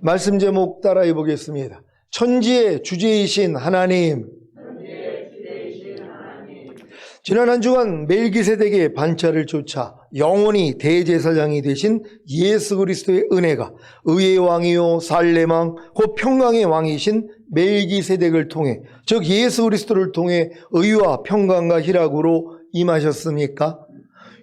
말씀 제목 따라해 보겠습니다. 천지의 주제이신 하나님. 지난 한 주간 멜기세덱의 반차를 쫓아 영원히 대제사장이 되신 예수 그리스도의 은혜가 의의 왕이요 살렘 왕 곧 평강의 왕이신 멜기세덱을 통해, 즉 예수 그리스도를 통해 의와 평강과 희락으로 임하셨습니까?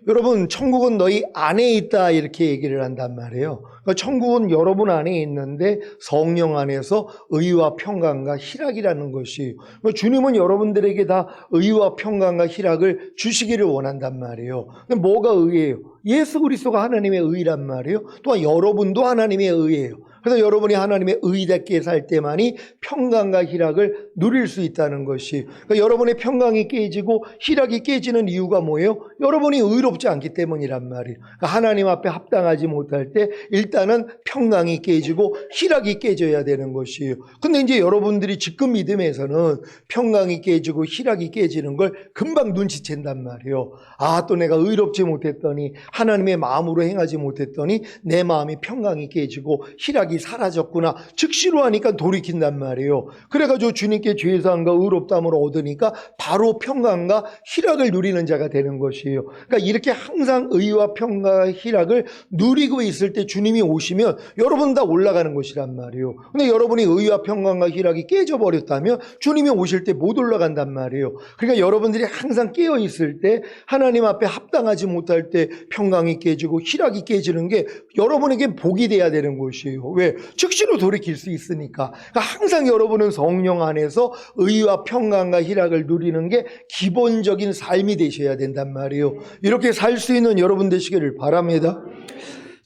여러분, 천국은 너희 안에 있다 이렇게 얘기를 한단 말이에요. 그러니까 천국은 여러분 안에 있는데 성령 안에서 의와 평강과 희락이라는 것이, 그러니까 주님은 여러분들에게 다 의와 평강과 희락을 주시기를 원한단 말이에요. 근데 뭐가 의예요? 예수 그리스도가 하나님의 의란 말이에요. 또한 여러분도 하나님의 의예요. 그래서 여러분이 하나님의 의답게 살 때만이 평강과 희락을 누릴 수 있다는 것이, 그러니까 여러분의 평강이 깨지고 희락이 깨지는 이유가 뭐예요? 여러분이 의롭지 않기 때문이란 말이에요. 그러니까 하나님 앞에 합당하지 못할 때 일단은 평강이 깨지고 희락이 깨져야 되는 것이에요. 근데 이제 여러분들이 지금 믿음에서는 평강이 깨지고 희락이 깨지는 걸 금방 눈치챈단 말이에요. 아, 또 내가 의롭지 못했더니, 하나님의 마음으로 행하지 못했더니 내 마음이 평강이 깨지고 희락이 사라졌구나. 즉시로 하니까 돌이킨단 말이에요. 그래가지고 주님께 죄사함과 의롭다함을 얻으니까 바로 평강과 희락을 누리는 자가 되는 것이에요. 그러니까 이렇게 항상 의와 평강과 희락을 누리고 있을 때 주님이 오시면 여러분 다 올라가는 것이란 말이에요. 근데 여러분이 의와 평강과 희락이 깨져버렸다면 주님이 오실 때 못 올라간단 말이에요. 그러니까 여러분들이 항상 깨어 있을 때, 하나님 앞에 합당하지 못할 때 평강이 깨지고 희락이 깨지는 게 여러분에게 복이 돼야 되는 것이에요. 왜? 즉시로 돌이킬 수 있으니까. 그러니까 항상 여러분은 성령 안에서 의와 평강과 희락을 누리는 게 기본적인 삶이 되셔야 된단 말이에요. 이렇게 살 수 있는 여러분 되시기를 바랍니다.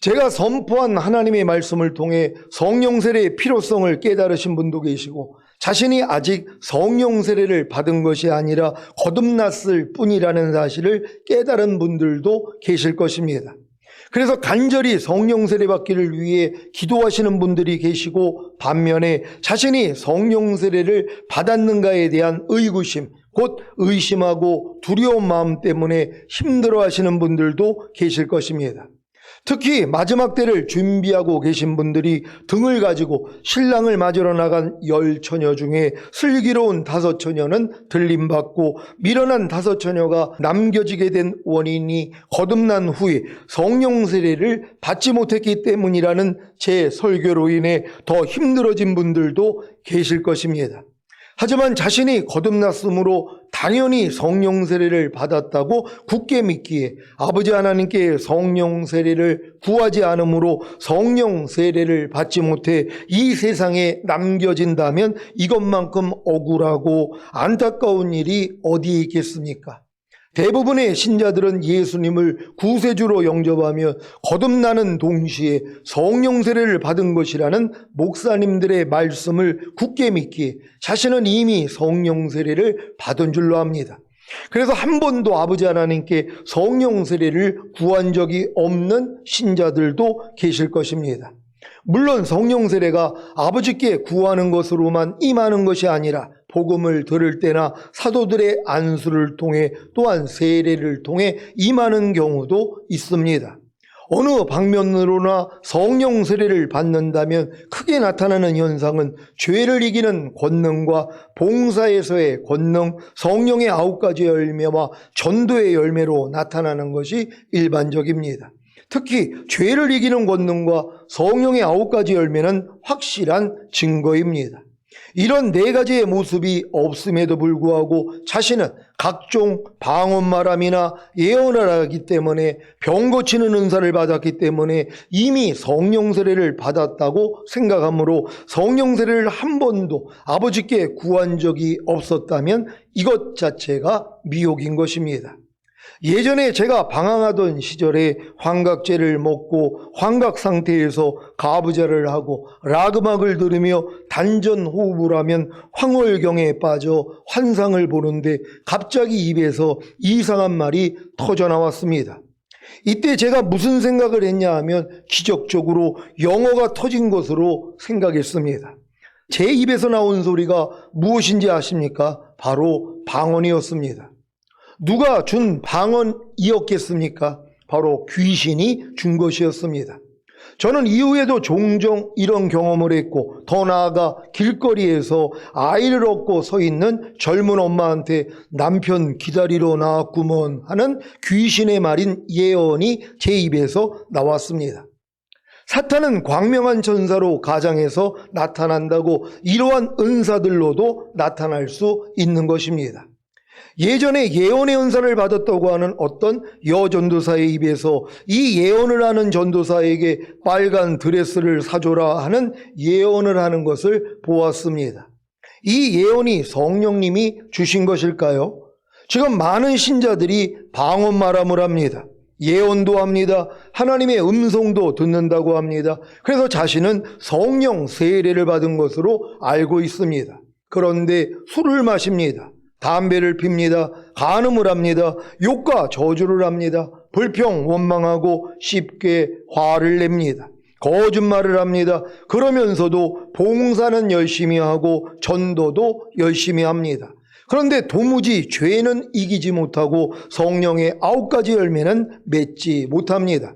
제가 선포한 하나님의 말씀을 통해 성령 세례의 필요성을 깨달으신 분도 계시고, 자신이 아직 성령 세례를 받은 것이 아니라 거듭났을 뿐이라는 사실을 깨달은 분들도 계실 것입니다. 그래서 간절히 성령 세례 받기를 위해 기도하시는 분들이 계시고, 반면에 자신이 성령 세례를 받았는가에 대한 의구심, 곧 의심하고 두려운 마음 때문에 힘들어하시는 분들도 계실 것입니다. 특히 마지막 때를 준비하고 계신 분들이 등을 가지고 신랑을 맞으러 나간 10처녀 중에 슬기로운 5처녀는 들림받고 미련한 5처녀가 남겨지게 된 원인이 거듭난 후에 성령 세례를 받지 못했기 때문이라는 제 설교로 인해 더 힘들어진 분들도 계실 것입니다. 하지만 자신이 거듭났으므로 당연히 성령 세례를 받았다고 굳게 믿기에 아버지 하나님께 성령 세례를 구하지 않으므로 성령 세례를 받지 못해 이 세상에 남겨진다면 이것만큼 억울하고 안타까운 일이 어디에 있겠습니까? 대부분의 신자들은 예수님을 구세주로 영접하며 거듭나는 동시에 성령 세례를 받은 것이라는 목사님들의 말씀을 굳게 믿기에 자신은 이미 성령 세례를 받은 줄로 합니다. 그래서 한 번도 아버지 하나님께 성령 세례를 구한 적이 없는 신자들도 계실 것입니다. 물론 성령 세례가 아버지께 구하는 것으로만 임하는 것이 아니라 복음을 들을 때나 사도들의 안수를 통해 또한 세례를 통해 임하는 경우도 있습니다. 어느 방면으로나 성령 세례를 받는다면 크게 나타나는 현상은 죄를 이기는 권능과 봉사에서의 권능, 성령의 9가지 열매와 전도의 열매로 나타나는 것이 일반적입니다. 특히 죄를 이기는 권능과 성령의 9가지 열매는 확실한 증거입니다. 이런 4가지의 모습이 없음에도 불구하고 자신은 각종 방언말함이나 예언을 하기 때문에, 병 고치는 은사를 받았기 때문에 이미 성령 세례를 받았다고 생각하므로 성령 세례를 한 번도 아버지께 구한 적이 없었다면 이것 자체가 미혹인 것입니다. 예전에 제가 방황하던 시절에 환각제를 먹고 환각 상태에서 가부좌를 하고 락음악을 들으며 단전 호흡을 하면 황홀경에 빠져 환상을 보는데 갑자기 입에서 이상한 말이 터져 나왔습니다. 이때 제가 무슨 생각을 했냐 하면 기적적으로 영어가 터진 것으로 생각했습니다. 제 입에서 나온 소리가 무엇인지 아십니까? 바로 방언이었습니다. 누가 준 방언이었겠습니까? 바로 귀신이 준 것이었습니다. 저는 이후에도 종종 이런 경험을 했고, 더 나아가 길거리에서 아이를 얻고 서 있는 젊은 엄마한테 남편 기다리러 나왔구먼 하는 귀신의 말인 예언이 제 입에서 나왔습니다. 사탄은 광명한 천사로 가장해서 나타난다고 이러한 은사들로도 나타날 수 있는 것입니다. 예전에 예언의 은사를 받았다고 하는 어떤 여전도사의 입에서 이 예언을 하는 전도사에게 빨간 드레스를 사줘라 하는 예언을 하는 것을 보았습니다. 이 예언이 성령님이 주신 것일까요? 지금 많은 신자들이 방언말함을 합니다. 예언도 합니다. 하나님의 음성도 듣는다고 합니다. 그래서 자신은 성령 세례를 받은 것으로 알고 있습니다. 그런데 술을 마십니다. 담배를 핍니다. 간음을 합니다. 욕과 저주를 합니다. 불평, 원망하고 쉽게 화를 냅니다. 거짓말을 합니다. 그러면서도 봉사는 열심히 하고 전도도 열심히 합니다. 그런데 도무지 죄는 이기지 못하고 성령의 9가지 열매는 맺지 못합니다.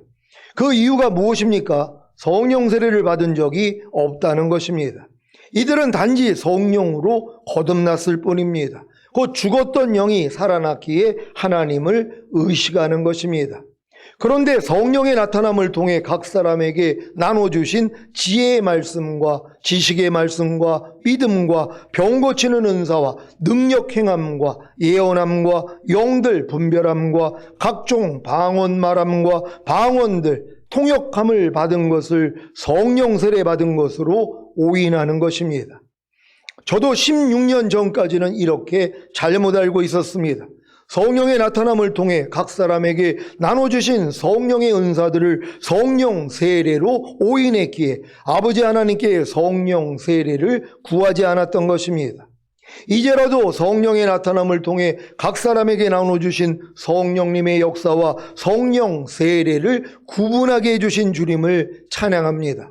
그 이유가 무엇입니까? 성령 세례를 받은 적이 없다는 것입니다. 이들은 단지 성령으로 거듭났을 뿐입니다. 곧 죽었던 영이 살아났기에 하나님을 의식하는 것입니다. 그런데 성령의 나타남을 통해 각 사람에게 나눠주신 지혜의 말씀과 지식의 말씀과 믿음과 병 고치는 은사와 능력 행함과 예언함과 영들 분별함과 각종 방언 말함과 방언들 통역함을 받은 것을 성령 세례 받은 것으로 오인하는 것입니다. 저도 16년 전까지는 이렇게 잘못 알고 있었습니다. 성령의 나타남을 통해 각 사람에게 나눠주신 성령의 은사들을 성령 세례로 오인했기에 아버지 하나님께 성령 세례를 구하지 않았던 것입니다. 이제라도 성령의 나타남을 통해 각 사람에게 나눠주신 성령님의 역사와 성령 세례를 구분하게 해주신 주님을 찬양합니다.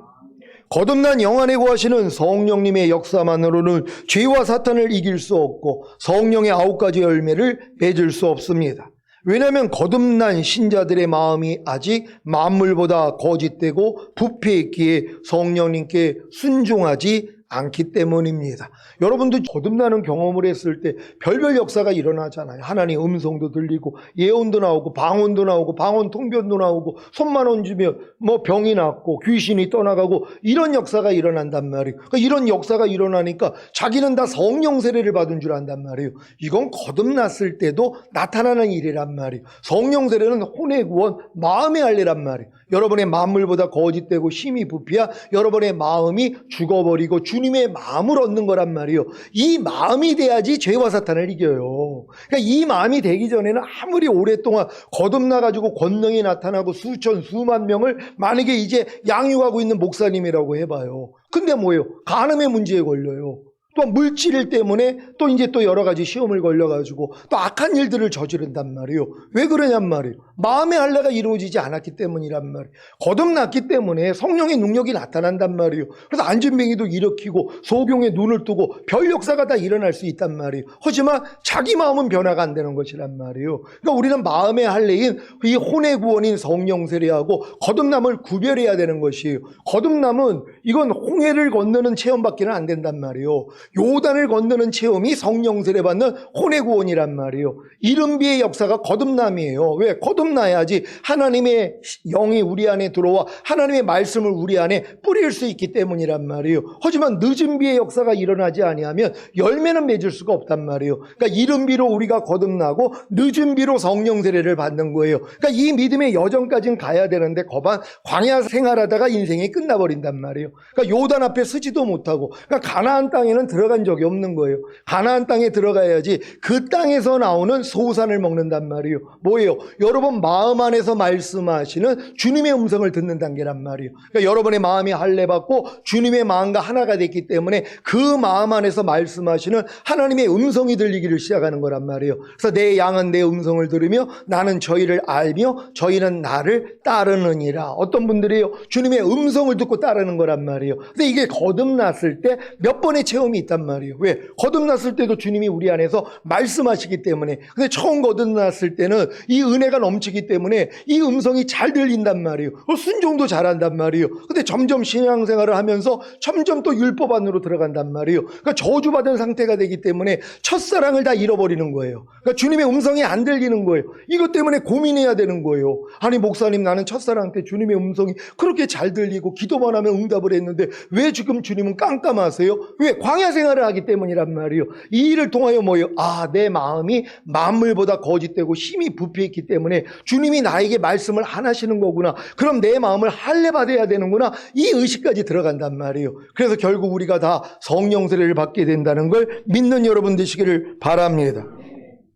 거듭난 영 안에 거하시는 성령님의 역사만으로는 죄와 사탄을 이길 수 없고 성령의 9가지 열매를 맺을 수 없습니다. 왜냐하면 거듭난 신자들의 마음이 아직 만물보다 거짓되고 부패했기에 성령님께 순종하지 않기 때문입니다. 여러분도 거듭나는 경험을 했을 때 별별 역사가 일어나잖아요. 하나님 음성도 들리고 예언도 나오고 방언도 나오고 방언 통변도 나오고 손만 얹으면 병이 낫고 귀신이 떠나가고 이런 역사가 일어난단 말이에요. 그러니까 이런 역사가 일어나니까 자기는 다 성령 세례를 받은 줄 안단 말이에요. 이건 거듭났을 때도 나타나는 일이란 말이에요. 성령 세례는 혼의 구원, 마음의 할례란 말이에요. 여러분의 만물보다 거짓되고 심히 부패야 여러분의 마음이 죽어버리고 주님의 마음을 얻는 거란 말이에요. 이 마음이 돼야지 죄와 사탄을 이겨요. 그러니까 이 마음이 되기 전에는 아무리 오랫동안 거듭나가지고 권능이 나타나고 수천 수만 명을 만약에 이제 양육하고 있는 목사님이라고 해봐요. 근데 뭐예요? 간음의 문제에 걸려요. 또 물질 때문에 또 이제 또 여러 가지 시험을 걸려가지고 또 악한 일들을 저지른단 말이에요. 왜 그러냔 말이에요. 마음의 할례가 이루어지지 않았기 때문이란 말이에요. 거듭났기 때문에 성령의 능력이 나타난단 말이에요. 그래서 안진뱅이도 일으키고 소경의 눈을 뜨고 별 역사가 다 일어날 수 있단 말이에요. 하지만 자기 마음은 변화가 안 되는 것이란 말이에요. 그러니까 우리는 마음의 할례인 이 혼의 구원인 성령 세례하고 거듭남을 구별해야 되는 것이에요. 거듭남은 이건 홍해를 건너는 체험밖에는 안 된단 말이에요. 요단을 건너는 체험이 성령 세례 받는 혼의 구원이란 말이에요. 이른비의 역사가 거듭남이에요. 왜? 거듭나야지 하나님의 영이 우리 안에 들어와 하나님의 말씀을 우리 안에 뿌릴 수 있기 때문이란 말이에요. 하지만 늦은비의 역사가 일어나지 아니하면 열매는 맺을 수가 없단 말이에요. 그러니까 이른비로 우리가 거듭나고 늦은비로 성령 세례를 받는 거예요. 그러니까 이 믿음의 여정까지는 가야 되는데 거반 광야 생활하다가 인생이 끝나버린단 말이에요. 그러니까 요단 앞에 서지도 못하고 그러니까 가나안 땅에는 들어간 적이 없는 거예요. 가나안 땅에 들어가야지 그 땅에서 나오는 소산을 먹는단 말이에요. 뭐예요? 여러분 마음 안에서 말씀하시는 주님의 음성을 듣는 단계란 말이에요. 그러니까 여러분의 마음이 할례받고 주님의 마음과 하나가 됐기 때문에 그 마음 안에서 말씀하시는 하나님의 음성이 들리기를 시작하는 거란 말이에요. 그래서 내 양은 내 음성을 들으며 나는 저희를 알며 저희는 나를 따르느니라. 어떤 분들이요? 주님의 음성을 듣고 따르는 거란 말이에요. 근데 이게 거듭났을 때 몇 번의 체험이 있단 말이에요. 왜? 거듭났을 때도 주님이 우리 안에서 말씀하시기 때문에. 근데 처음 거듭났을 때는 이 은혜가 넘치기 때문에 이 음성이 잘 들린단 말이에요. 순종도 잘한단 말이에요. 근데 점점 신앙생활을 하면서 점점 또 율법 안으로 들어간단 말이에요. 그러니까 저주받은 상태가 되기 때문에 첫사랑을 다 잃어버리는 거예요. 그러니까 주님의 음성이 안 들리는 거예요. 이것 때문에 고민해야 되는 거예요. 아니 목사님, 나는 첫사랑 때 주님의 음성이 그렇게 잘 들리고 기도만 하면 응답을 했는데 왜 지금 주님은 깜깜하세요? 왜? 광야 생활을 하기 때문이란 말이에요. 이 일을 통하여 뭐예요? 내 마음이 만물보다 거짓되고 힘이 부패했기 때문에 주님이 나에게 말씀을 안 하시는 거구나. 그럼 내 마음을 할례받아야 되는구나. 이 의식까지 들어간단 말이에요. 그래서 결국 우리가 다 성령 세례를 받게 된다는 걸 믿는 여러분 되시기를 바랍니다.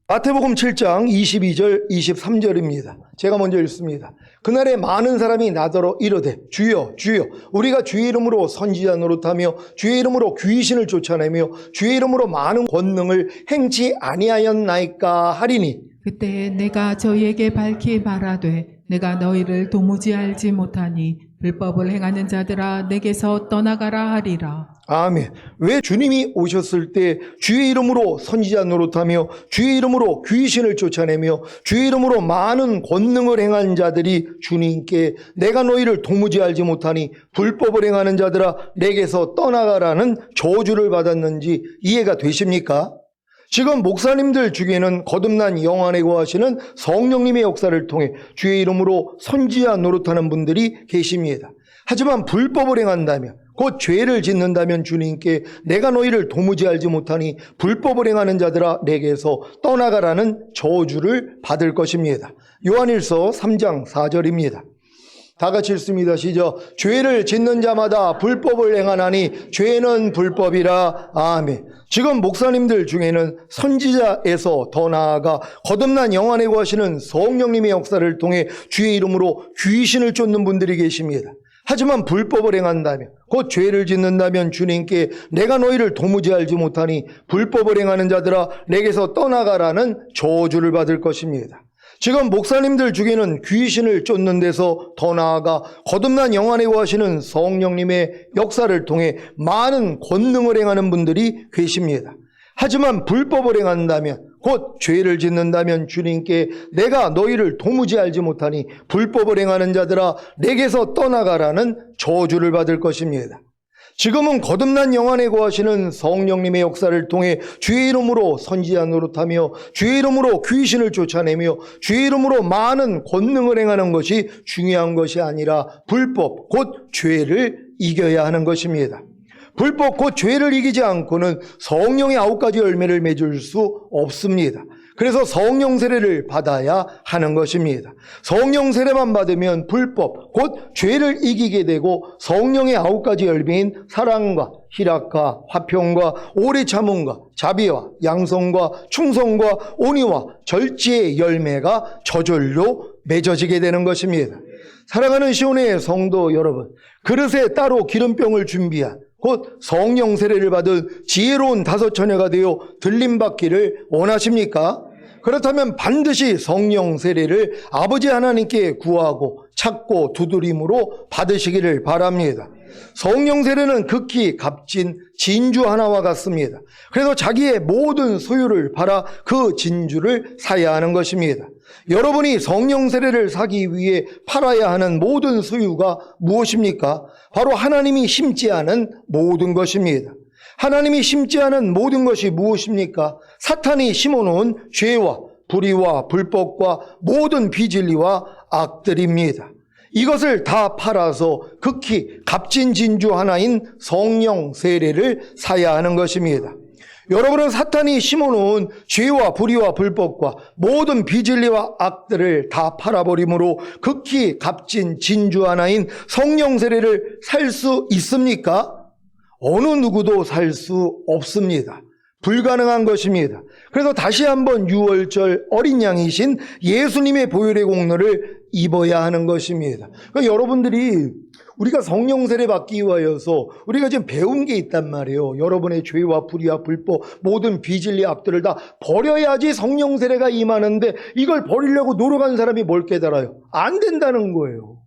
마태복음 7장 22절 23절입니다. 제가 먼저 읽습니다. 그날에 많은 사람이 나더러 이르되 주여 주여 우리가 주의 이름으로 선지자 노릇하며 주의 이름으로 귀신을 쫓아내며 주의 이름으로 많은 권능을 행치 아니하였나이까 하리니 그때 내가 저희에게 밝히 말하되 내가 너희를 도무지 알지 못하니 불법을 행하는 자들아 내게서 떠나가라 하리라. 아멘. 왜 주님이 오셨을 때 주의 이름으로 선지자 노릇하며 주의 이름으로 귀신을 쫓아내며 주의 이름으로 많은 권능을 행한 자들이 주님께 내가 너희를 도무지 알지 못하니 불법을 행하는 자들아 내게서 떠나가라는 저주를 받았는지 이해가 되십니까? 지금 목사님들 중에는 거듭난 영 안에 거하시는 성령님의 역사를 통해 주의 이름으로 선지자 노릇하는 분들이 계십니다. 하지만 불법을 행한다면 곧 죄를 짓는다면 주님께 내가 너희를 도무지 알지 못하니 불법을 행하는 자들아 내게서 떠나가라는 저주를 받을 것입니다. 요한일서 3장 4절입니다. 다 같이 읽습니다. 시작. 죄를 짓는 자마다 불법을 행하나니 죄는 불법이라. 아멘. 지금 목사님들 중에는 선지자에서 더 나아가 거듭난 영 안에 거하시는 성령님의 역사를 통해 주의 이름으로 귀신을 쫓는 분들이 계십니다. 하지만 불법을 행한다면 곧 죄를 짓는다면 주님께 내가 너희를 도무지 알지 못하니 불법을 행하는 자들아 내게서 떠나가라는 저주를 받을 것입니다. 지금 목사님들 중에는 귀신을 쫓는 데서 더 나아가 거듭난 영 안에 거하시는 성령님의 역사를 통해 많은 권능을 행하는 분들이 계십니다. 하지만 불법을 행한다면 곧 죄를 짓는다면 주님께 내가 너희를 도무지 알지 못하니 불법을 행하는 자들아 내게서 떠나가라는 저주를 받을 것입니다. 지금은 거듭난 영 안에 거하시는 성령님의 역사를 통해 주의 이름으로 선지자 노릇하며 주의 이름으로 귀신을 쫓아내며 주의 이름으로 많은 권능을 행하는 것이 중요한 것이 아니라 불법 곧 죄를 이겨야 하는 것입니다. 불법 곧 죄를 이기지 않고는 성령의 9가지 열매를 맺을 수 없습니다. 그래서 성령 세례를 받아야 하는 것입니다. 성령 세례만 받으면 불법 곧 죄를 이기게 되고 성령의 9가지 열매인 사랑과 희락과 화평과 오래 참음과 자비와 양성과 충성과 온유와 절제의 열매가 저절로 맺어지게 되는 것입니다. 사랑하는 시온의 성도 여러분, 그릇에 따로 기름병을 준비한 곧 성령 세례를 받은 지혜로운 다섯 처녀가 되어 들림받기를 원하십니까? 그렇다면 반드시 성령 세례를 아버지 하나님께 구하고 찾고 두드림으로 받으시기를 바랍니다. 성령 세례는 극히 값진 진주 하나와 같습니다. 그래서 자기의 모든 소유를 팔아 그 진주를 사야 하는 것입니다. 여러분이 성령 세례를 사기 위해 팔아야 하는 모든 소유가 무엇입니까? 바로 하나님이 심지 않은 모든 것입니다. 하나님이 심지 않은 모든 것이 무엇입니까? 사탄이 심어놓은 죄와 불의와 불법과 모든 비진리와 악들입니다. 이것을 다 팔아서 극히 값진 진주 하나인 성령 세례를 사야 하는 것입니다. 여러분은 사탄이 심어놓은 죄와 불의와 불법과 모든 비진리와 악들을 다 팔아버림으로 극히 값진 진주 하나인 성령 세례를 살 수 있습니까? 어느 누구도 살 수 없습니다. 불가능한 것입니다. 그래서 다시 한번 유월절 어린 양이신 예수님의 보혈의 공로를 입어야 하는 것입니다. 그러니까 여러분들이 우리가 성령 세례 받기 위하여서 우리가 지금 배운 게 있단 말이에요. 여러분의 죄와 불의와 불법 모든 비진리 악들을 다 버려야지 성령 세례가 임하는데 이걸 버리려고 노력한 사람이 뭘 깨달아요? 안 된다는 거예요.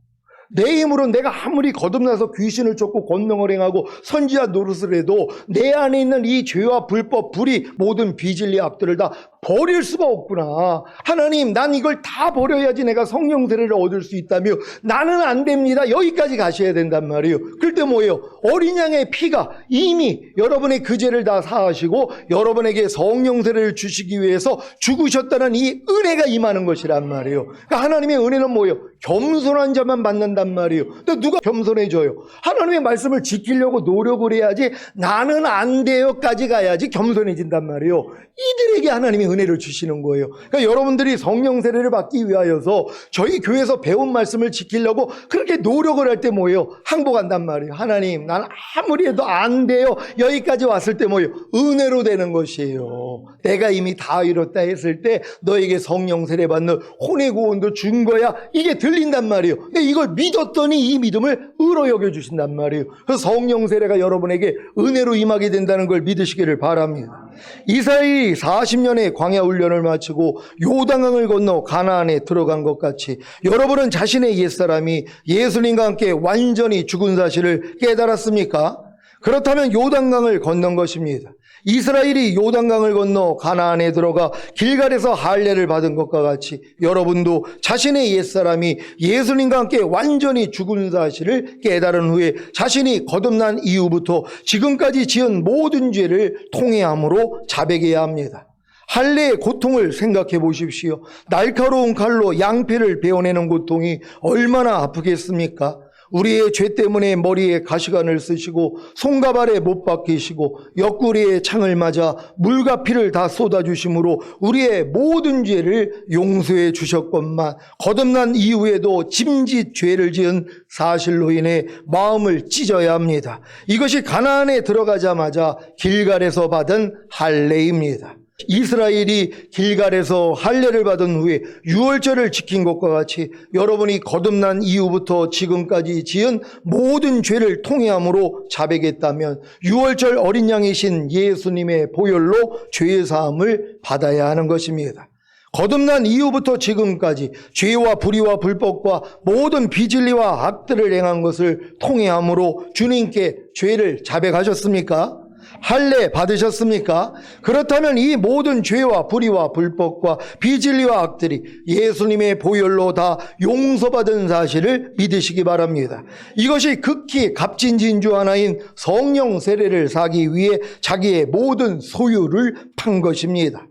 내 힘으로 내가 아무리 거듭나서 귀신을 쫓고 권능을 행하고 선지자 노릇을 해도 내 안에 있는 이 죄와 불법, 불의, 모든 비진리 악들을 다 버릴 수가 없구나. 하나님, 난 이걸 다 버려야지 내가 성령 세례를 얻을 수 있다며 나는 안 됩니다. 여기까지 가셔야 된단 말이에요. 그럴 때 뭐예요? 어린 양의 피가 이미 여러분의 그 죄를 다 사하시고 여러분에게 성령 세례를 주시기 위해서 죽으셨다는 이 은혜가 임하는 것이란 말이에요. 그러니까 하나님의 은혜는 뭐예요? 겸손한 자만 받는단 말이에요. 근데 누가 겸손해져요? 하나님의 말씀을 지키려고 노력을 해야지 나는 안 돼요까지 가야지 겸손해진단 말이에요. 이들에게 하나님이 은혜를 주시는 거예요. 그러니까 여러분들이 성령 세례를 받기 위하여서 저희 교회에서 배운 말씀을 지키려고 그렇게 노력을 할 때 뭐예요? 항복한단 말이에요. 하나님, 난 아무리 해도 안 돼요. 여기까지 왔을 때 뭐예요? 은혜로 되는 것이에요. 내가 이미 다 이뤘다 했을 때 너에게 성령 세례 받는 혼의 구원도 준 거야. 이게 들린단 말이에요. 근데 이걸 믿었더니 이 믿음을 의로 여겨주신단 말이에요. 그래서 성령 세례가 여러분에게 은혜로 임하게 된다는 걸 믿으시기를 바랍니다. 이스라엘이 40년의 광야 훈련을 마치고 요단강을 건너 가나안에 들어간 것 같이 여러분은 자신의 옛사람이 예수님과 함께 완전히 죽은 사실을 깨달았습니까? 그렇다면 요단강을 건넌 것입니다. 이스라엘이 요단강을 건너 가나안에 들어가 길갈에서 할례를 받은 것과 같이 여러분도 자신의 옛사람이 예수님과 함께 완전히 죽은 사실을 깨달은 후에 자신이 거듭난 이후부터 지금까지 지은 모든 죄를 통회함으로 자백해야 합니다. 할례의 고통을 생각해 보십시오. 날카로운 칼로 양피를 베어내는 고통이 얼마나 아프겠습니까? 우리의 죄 때문에 머리에 가시관을 쓰시고 손가발에 못 박히시고 옆구리에 창을 맞아 물과 피를 다 쏟아주심으로 우리의 모든 죄를 용서해 주셨건만 거듭난 이후에도 짐짓 죄를 지은 사실로 인해 마음을 찢어야 합니다. 이것이 가나안에 들어가자마자 길갈에서 받은 할례입니다. 이스라엘이 길갈에서 할례를 받은 후에 유월절을 지킨 것과 같이 여러분이 거듭난 이후부터 지금까지 지은 모든 죄를 통회함으로 자백했다면 유월절 어린 양이신 예수님의 보혈로 죄 사함을 받아야 하는 것입니다. 거듭난 이후부터 지금까지 죄와 불의와 불법과 모든 비진리와 악들을 행한 것을 통회함으로 주님께 죄를 자백하셨습니까? 할례 받으셨습니까? 그렇다면 이 모든 죄와 불의와 불법과 비진리와 악들이 예수님의 보혈로 다 용서받은 사실을 믿으시기 바랍니다. 이것이 극히 값진 진주 하나인 성령 세례를 사기 위해 자기의 모든 소유를 판 것입니다.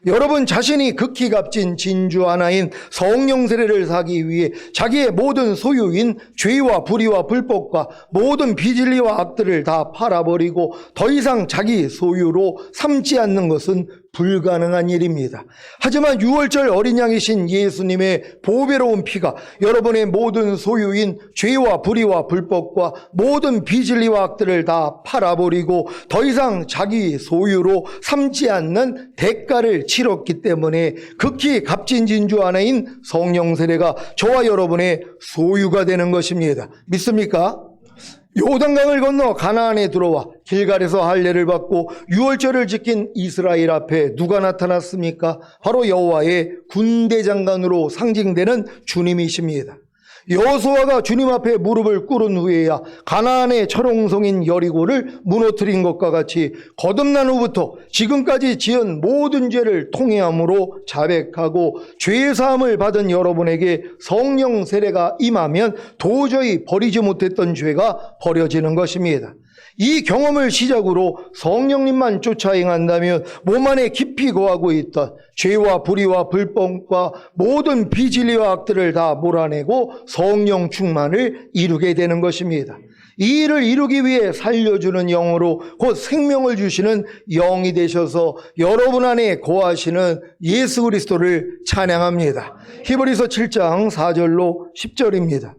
여러분 자신이 극히 값진 진주 하나인 성령 세례를 사기 위해 자기의 모든 소유인 죄와 불의와 불법과 모든 비진리와 악들을 다 팔아버리고 더 이상 자기 소유로 삼지 않는 것은 불가능한 일입니다. 하지만 유월절 어린 양이신 예수님의 보배로운 피가 여러분의 모든 소유인 죄와 불의와 불법과 모든 비진리와 악들을 다 팔아버리고 더 이상 자기 소유로 삼지 않는 대가를 치렀기 때문에 극히 값진 진주 하나인 성령 세례가 저와 여러분의 소유가 되는 것입니다. 믿습니까? 요단강을 건너 가나안에 들어와 길갈에서 할례를 받고 유월절을 지킨 이스라엘 앞에 누가 나타났습니까? 바로 여호와의 군대 장관으로 상징되는 주님이십니다. 여호수아가 주님 앞에 무릎을 꿇은 후에야 가나안의 철옹성인 여리고를 무너뜨린 것과 같이 거듭난 후부터 지금까지 지은 모든 죄를 통회함으로 자백하고 죄사함을 받은 여러분에게 성령 세례가 임하면 도저히 버리지 못했던 죄가 버려지는 것입니다. 이 경험을 시작으로 성령님만 쫓아 행한다면 몸 안에 깊이 거하고 있던 죄와 불의와 불법과 모든 비진리와 악들을 다 몰아내고 성령 충만을 이루게 되는 것입니다. 이 일을 이루기 위해 살려주는 영으로 곧 생명을 주시는 영이 되셔서 여러분 안에 거하시는 예수 그리스도를 찬양합니다. 히브리서 7장 4절로 10절입니다.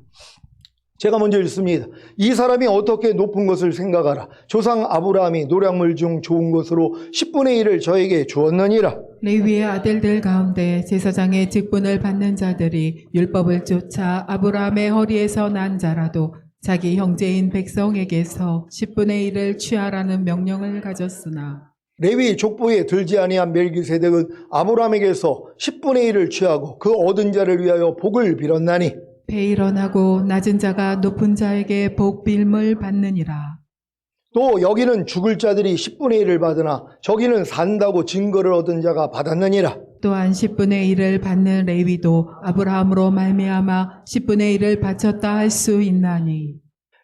제가 먼저 읽습니다. 이 사람이 어떻게 높은 것을 생각하라. 조상 아브라함이 노략물 중 좋은 것으로 10분의 1을 저에게 주었느니라. 레위의 아들들 가운데 제사장의 직분을 받는 자들이 율법을 쫓아 아브라함의 허리에서 난 자라도 자기 형제인 백성에게서 10분의 1을 취하라는 명령을 가졌으나 레위 족보에 들지 아니한 멜기세덱은 아브라함에게서 10분의 1을 취하고 그 얻은 자를 위하여 복을 빌었나니 배 일어나고 낮은 자가 높은 자에게 복빌물 받느니라. 또 여기는 죽을 자들이 10분의 1을 받으나 저기는 산다고 증거를 얻은 자가 받았느니라. 또한 10분의 1을 받는 레위도 아브라함으로 말미암아 10분의 1을 바쳤다 할 수 있나니.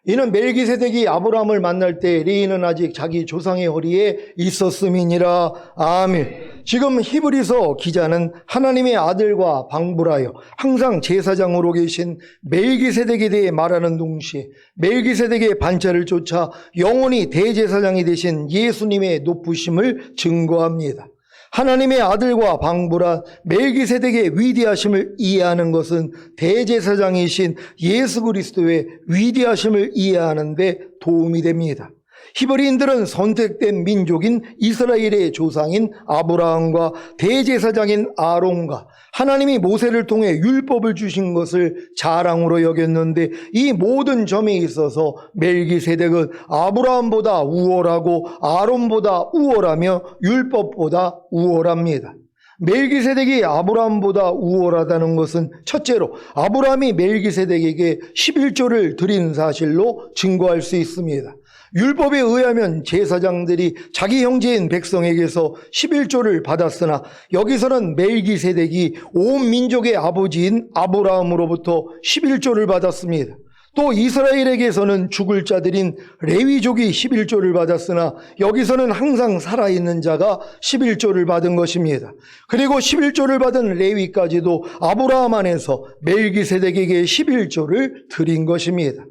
이는 멜기세덱이 아브라함을 만날 때 레위는 아직 자기 조상의 허리에 있었음이니라. 아멘. 지금 히브리서 기자는 하나님의 아들과 방불하여 항상 제사장으로 계신 멜기세덱에 대해 말하는 동시에 멜기세덱의 반차를 쫓아 영원히 대제사장이 되신 예수님의 높으심을 증거합니다. 하나님의 아들과 방불한 멜기세덱의 위대하심을 이해하는 것은 대제사장이신 예수 그리스도의 위대하심을 이해하는 데 도움이 됩니다. 히브리인들은 선택된 민족인 이스라엘의 조상인 아브라함과 대제사장인 아론과 하나님이 모세를 통해 율법을 주신 것을 자랑으로 여겼는데 이 모든 점에 있어서 멜기세덱은 아브라함보다 우월하고 아론보다 우월하며 율법보다 우월합니다. 멜기세덱이 아브라함보다 우월하다는 것은 첫째로 아브라함이 멜기세덱에게 11조를 드린 사실로 증거할 수 있습니다. 율법에 의하면 제사장들이 자기 형제인 백성에게서 11조를 받았으나 여기서는 멜기세덱이 온 민족의 아버지인 아브라함으로부터 11조를 받았습니다. 또 이스라엘에게서는 죽을 자들인 레위족이 11조를 받았으나 여기서는 항상 살아있는 자가 11조를 받은 것입니다. 그리고 11조를 받은 레위까지도 아브라함 안에서 멜기세덱에게 11조를 드린 것입니다.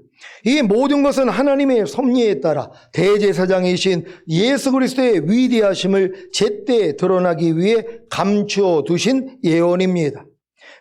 이 모든 것은 하나님의 섭리에 따라 대제사장이신 예수 그리스도의 위대하심을 제때 드러나기 위해 감추어 두신 예언입니다.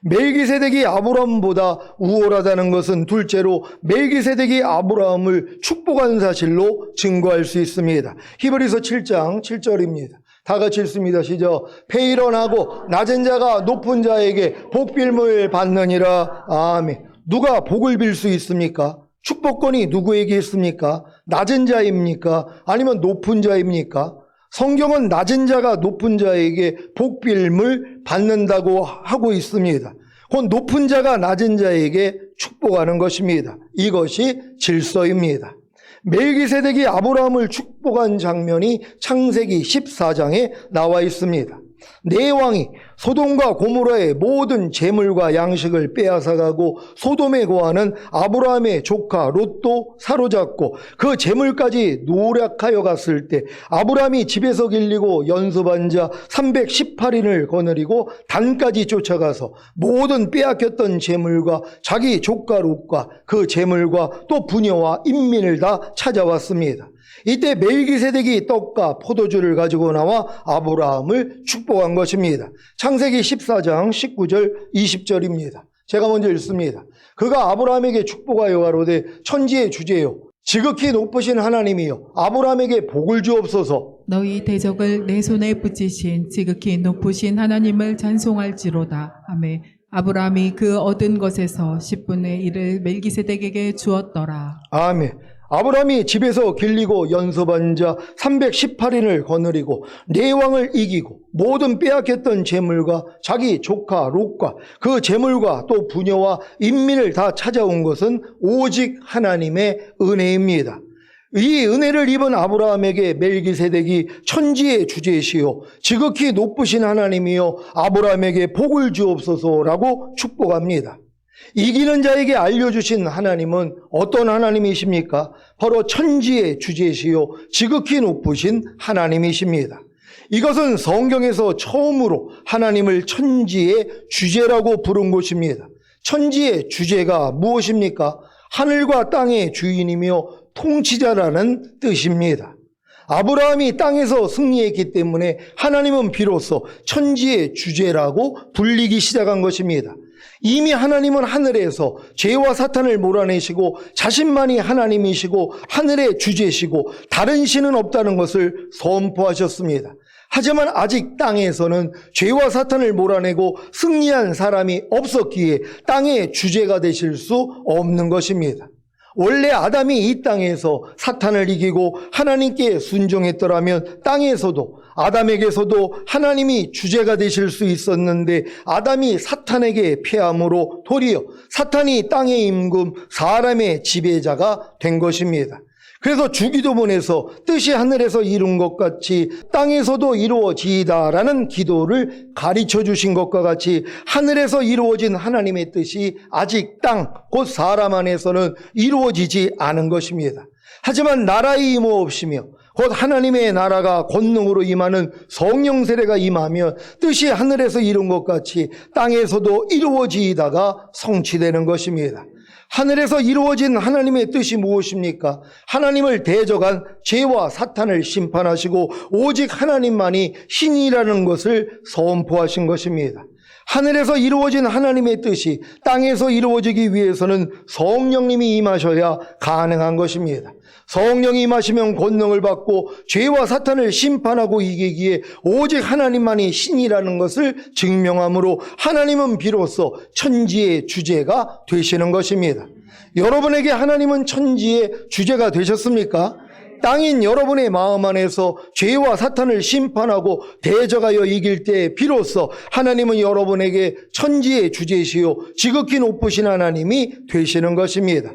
멜기세덱이 아브라함보다 우월하다는 것은 둘째로 멜기세덱이 아브라함을 축복한 사실로 증거할 수 있습니다. 히브리서 7장 7절입니다. 다 같이 읽습니다. 시작. 배 일어나고 낮은 자가 높은 자에게 복빌물 받느니라. 아멘. 누가 복을 빌 수 있습니까? 축복권이 누구에게 있습니까? 낮은 자입니까? 아니면 높은 자입니까? 성경은 낮은 자가 높은 자에게 복빌물 받는다고 하고 있습니다. 곧 높은 자가 낮은 자에게 축복하는 것입니다. 이것이 질서입니다. 멜기세덱이 아브라함을 축복한 장면이 창세기 14장에 나와 있습니다. 네 왕이 소돔과 고모라의 모든 재물과 양식을 빼앗아가고 소돔에 거하는 아브라함의 조카 롯도 사로잡고 그 재물까지 노략하여 갔을 때 아브라함이 집에서 길리고 연습한 자 318인을 거느리고 단까지 쫓아가서 모든 빼앗겼던 재물과 자기 조카 롯과 그 재물과 또 부녀와 인민을 다 찾아왔습니다. 이때 멜기세덱이 떡과 포도주를 가지고 나와 아브라함을 축복한 것입니다. 창세기 14장 19절 20절입니다. 제가 먼저 읽습니다. 그가 아브라함에게 축복하여 가로되 천지의 주제요 지극히 높으신 하나님이여 아브라함에게 복을 주옵소서. 너희 대적을 내 손에 붙이신 지극히 높으신 하나님을 찬송할지로다. 아멘. 아브라함이 그 얻은 것에서 10분의 1을 멜기세덱에게 주었더라. 아멘. 아브라함이 집에서 길리고 연습한 자 318인을 거느리고 네 왕을 이기고 모든 빼앗겼던 재물과 자기 조카 롯과 그 재물과 또 부녀와 인민을 다 찾아온 것은 오직 하나님의 은혜입니다. 이 은혜를 입은 아브라함에게 멜기세덱이 천지의 주제시요 지극히 높으신 하나님이요 아브라함에게 복을 주옵소서라고 축복합니다. 이기는 자에게 알려주신 하나님은 어떤 하나님이십니까? 바로 천지의 주제시요 지극히 높으신 하나님이십니다. 이것은 성경에서 처음으로 하나님을 천지의 주제라고 부른 것입니다. 천지의 주제가 무엇입니까? 하늘과 땅의 주인이며 통치자라는 뜻입니다. 아브라함이 땅에서 승리했기 때문에 하나님은 비로소 천지의 주제라고 불리기 시작한 것입니다. 이미 하나님은 하늘에서 죄와 사탄을 몰아내시고 자신만이 하나님이시고 하늘의 주제시고 다른 신은 없다는 것을 선포하셨습니다. 하지만 아직 땅에서는 죄와 사탄을 몰아내고 승리한 사람이 없었기에 땅의 주제가 되실 수 없는 것입니다. 원래 아담이 이 땅에서 사탄을 이기고 하나님께 순종했더라면 땅에서도 아담에게서도 하나님이 주제가 되실 수 있었는데 아담이 사탄 사탄에게 패함으로 도리어 사탄이 땅의 임금 사람의 지배자가 된 것입니다. 그래서 주기도문에서 뜻이 하늘에서 이룬 것 같이 땅에서도 이루어지이다라는 기도를 가르쳐 주신 것과 같이 하늘에서 이루어진 하나님의 뜻이 아직 땅, 곧 사람 안에서는 이루어지지 않은 것입니다. 하지만 나라의 임호 없이며 곧 하나님의 나라가 권능으로 임하는 성령 세례가 임하면 뜻이 하늘에서 이룬 것 같이 땅에서도 이루어지이다가 성취되는 것입니다. 하늘에서 이루어진 하나님의 뜻이 무엇입니까? 하나님을 대적한 죄와 사탄을 심판하시고 오직 하나님만이 신이라는 것을 선포하신 것입니다. 하늘에서 이루어진 하나님의 뜻이 땅에서 이루어지기 위해서는 성령님이 임하셔야 가능한 것입니다. 성령이 임하시면 권능을 받고 죄와 사탄을 심판하고 이기기에 오직 하나님만이 신이라는 것을 증명하므로 하나님은 비로소 천지의 주제가 되시는 것입니다. 여러분에게 하나님은 천지의 주제가 되셨습니까? 땅인 여러분의 마음 안에서 죄와 사탄을 심판하고 대적하여 이길 때 비로소 하나님은 여러분에게 천지의 주제시요 지극히 높으신 하나님이 되시는 것입니다.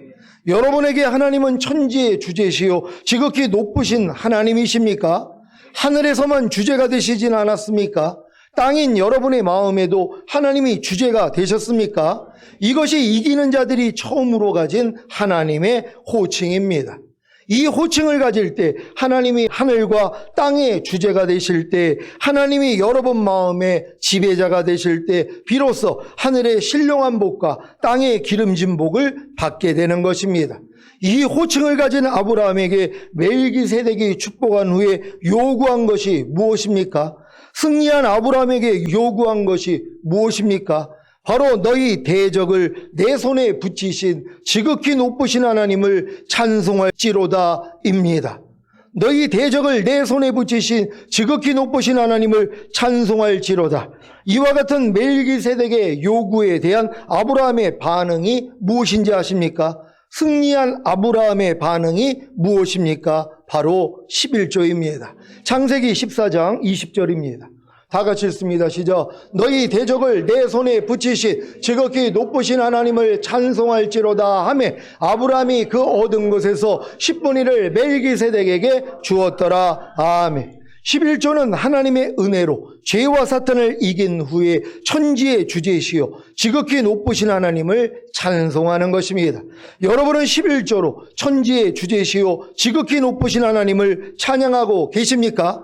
여러분에게 하나님은 천지의 주제시요 지극히 높으신 하나님이십니까? 하늘에서만 주제가 되시진 않았습니까? 땅인 여러분의 마음에도 하나님이 주제가 되셨습니까? 이것이 이기는 자들이 처음으로 가진 하나님의 호칭입니다. 이 호칭을 가질 때 하나님이 하늘과 땅의 주제가 되실 때 하나님이 여러분 마음의 지배자가 되실 때 비로소 하늘의 신령한 복과 땅의 기름진 복을 받게 되는 것입니다. 이 호칭을 가진 아브라함에게 멜기세덱이 축복한 후에 요구한 것이 무엇입니까? 승리한 아브라함에게 요구한 것이 무엇입니까? 바로 너희 대적을 내 손에 붙이신 지극히 높으신 하나님을 찬송할지로다 입니다. 너희 대적을 내 손에 붙이신 지극히 높으신 하나님을 찬송할지로다. 이와 같은 멜기세덱의 요구에 대한 아브라함의 반응이 무엇인지 아십니까? 승리한 아브라함의 반응이 무엇입니까? 바로 11조입니다. 창세기 14장 20절입니다. 다 같이 읽습니다. 시작. 너희 대적을 내 손에 붙이신 지극히 높으신 하나님을 찬송할지로다 하매 아브라함이 그 얻은 것에서 10분의 1을 멜기세덱에게 주었더라. 아멘. 11조는 하나님의 은혜로 죄와 사탄을 이긴 후에 천지의 주제시요 지극히 높으신 하나님을 찬송하는 것입니다. 여러분은 11조로 천지의 주제시요 지극히 높으신 하나님을 찬양하고 계십니까?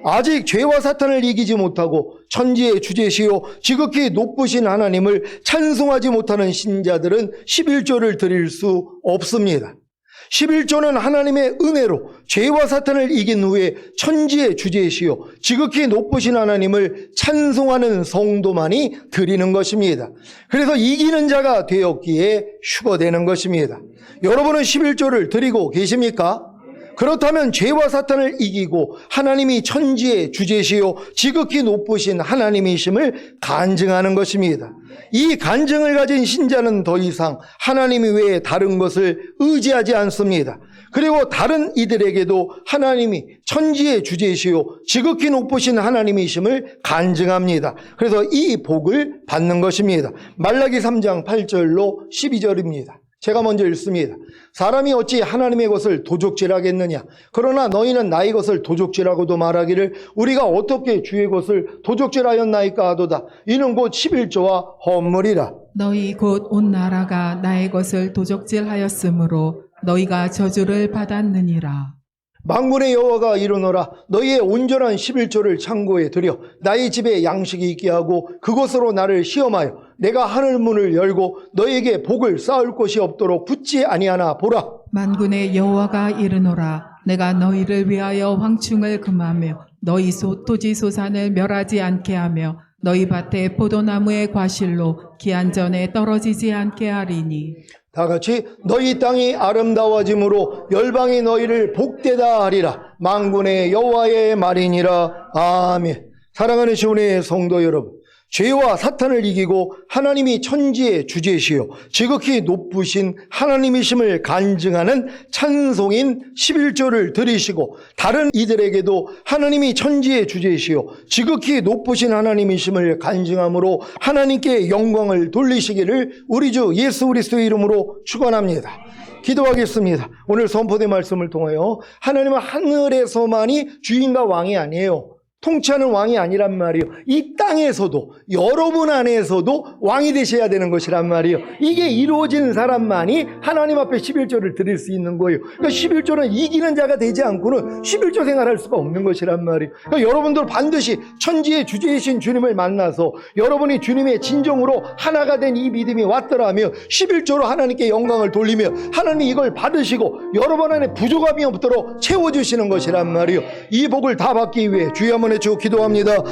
아직 죄와 사탄을 이기지 못하고 천지의 주제시요 지극히 높으신 하나님을 찬송하지 못하는 신자들은 11조를 드릴 수 없습니다. 11조는 하나님의 은혜로 죄와 사탄을 이긴 후에 천지의 주제시요 지극히 높으신 하나님을 찬송하는 성도만이 드리는 것입니다. 그래서 이기는 자가 되었기에 휴거되는 것입니다. 여러분은 11조를 드리고 계십니까? 그렇다면 죄와 사탄을 이기고 하나님이 천지의 주제시요 지극히 높으신 하나님이심을 간증하는 것입니다. 이 간증을 가진 신자는 더 이상 하나님 외에 다른 것을 의지하지 않습니다. 그리고 다른 이들에게도 하나님이 천지의 주제시요 지극히 높으신 하나님이심을 간증합니다. 그래서 이 복을 받는 것입니다. 말라기 3장 8절로 12절입니다. 제가 먼저 읽습니다. 사람이 어찌 하나님의 것을 도적질하겠느냐? 그러나 너희는 나의 것을 도적질하고도 말하기를 우리가 어떻게 주의 것을 도적질하였나이까 하도다. 이는 곧 11조와 헌물이라. 너희 곧 온 나라가 나의 것을 도적질하였으므로 너희가 저주를 받았느니라. 만군의 여호와가 이르노라. 너희의 온전한 11조를 창고에 들여 나의 집에 양식이 있게 하고 그것으로 나를 시험하여 내가 하늘 문을 열고 너희에게 복을 쌓을 것이 없도록 붙지 아니하나 보라. 만군의 여호와가 이르노라. 내가 너희를 위하여 황충을 금하며 너희 토지 소산을 멸하지 않게 하며 너희 밭에 포도나무의 과실로 기한 전에 떨어지지 않게 하리니. 다 같이 너희 땅이 아름다워짐으로 열방이 너희를 복되다 하리라. 만군의 여호와의 말이니라. 아멘. 사랑하는 시온의 성도 여러분, 죄와 사탄을 이기고 하나님이 천지의 주제시요 지극히 높으신 하나님이심을 간증하는 찬송인 11조를 드리시고 다른 이들에게도 하나님이 천지의 주제시요 지극히 높으신 하나님이심을 간증함으로 하나님께 영광을 돌리시기를 우리 주 예수 그리스도의 이름으로 축원합니다. 기도하겠습니다. 오늘 선포된 말씀을 통하여 하나님은 하늘에서만이 주인과 왕이 아니에요. 통치하는 왕이 아니란 말이에요. 이 땅에서도 여러분 안에서도 왕이 되셔야 되는 것이란 말이에요. 이게 이루어진 사람만이 하나님 앞에 11조를 드릴 수 있는 거예요. 그러니까 11조는 이기는 자가 되지 않고는 11조 생활할 수가 없는 것이란 말이에요. 그러니까 여러분들 반드시 천지의 주제이신 주님을 만나서 여러분이 주님의 진정으로 하나가 된 이 믿음이 왔더라면 11조로 하나님께 영광을 돌리며 하나님 이걸 받으시고 여러분 안에 부족함이 없도록 채워주시는 것이란 말이에요. 이 복을 다 받기 위해 주여 한번 해주고 기도합니다.